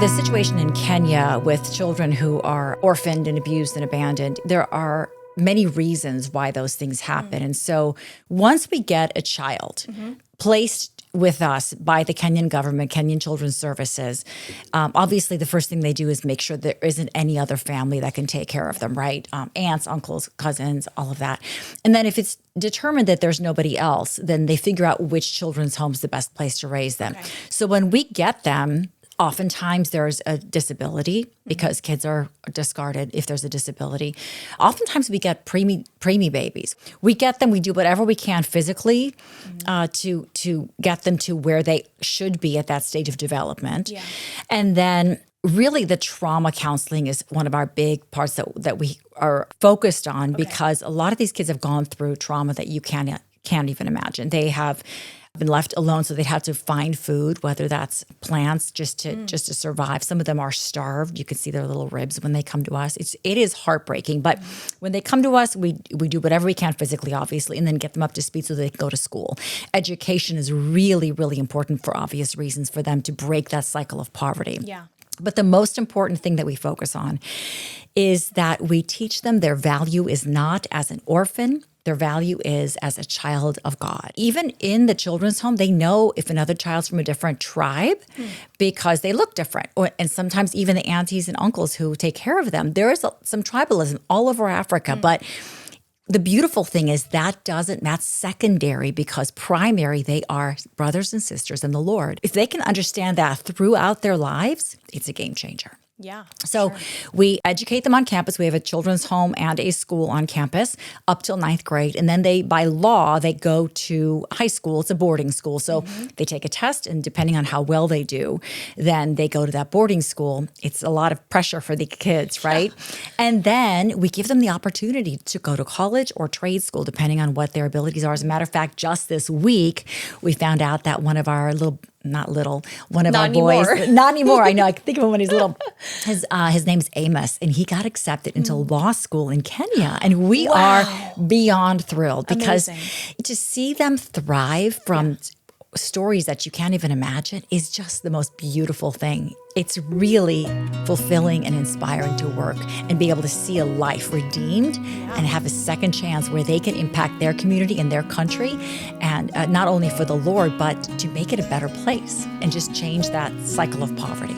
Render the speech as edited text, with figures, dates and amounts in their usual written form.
The situation in Kenya with children who are orphaned and abused and abandoned, there are many reasons why those things happen. And so once we get a child placed with us by the Kenyan government, Kenyan Children's Services, obviously the first thing they do is make sure there isn't any other family that can take care of them, right? Aunts, uncles, cousins, all of that. And then if it's determined that there's nobody else, then they figure out which children's home is the best place to raise them. Okay. So when we get them, oftentimes there's a disability because kids are discarded if there's a disability. Oftentimes we get preemie babies. We get them, we do whatever we can physically to get them to where they should be at that stage of development. Yeah. And then really the trauma counseling is one of our big parts that we are focused on because a lot of these kids have gone through trauma that you can't even imagine. They have been left alone, so they'd have to find food, whether that's plants, just to survive. Some of them are starved. You can see their little ribs when they come to us. It is heartbreaking, but when they come to us, we do whatever we can physically, obviously, and then get them up to speed so they can go to school. Education is really, really important for obvious reasons for them to break that cycle of poverty. Yeah. But the most important thing that we focus on is that we teach them their value is not as an orphan. Their value is as a child of God. Even in the children's home, they know if another child's from a different tribe because they look different. And sometimes even the aunties and uncles who take care of them, there is some tribalism all over Africa. But the beautiful thing is that's secondary because primary, they are brothers and sisters in the Lord. If they can understand that throughout their lives, it's a game changer. Yeah. So we educate them on campus. We have a children's home and a school on campus up till 9th grade. And then by law, they go to high school. It's a boarding school. So they take a test, and depending on how well they do, then they go to that boarding school. It's a lot of pressure for the kids, right? And then we give them the opportunity to go to college or trade school, depending on what their abilities are. As a matter of fact, just this week, we found out that one of our not anymore. Boys. Not anymore. I know. I can think of him when he's little. His name's Amos, and he got accepted into law school in Kenya. And we are beyond thrilled because to see them thrive from stories that you can't even imagine is just the most beautiful thing. It's really fulfilling and inspiring to work and be able to see a life redeemed and have a second chance where they can impact their community and their country, and not only for the Lord, but to make it a better place and just change that cycle of poverty.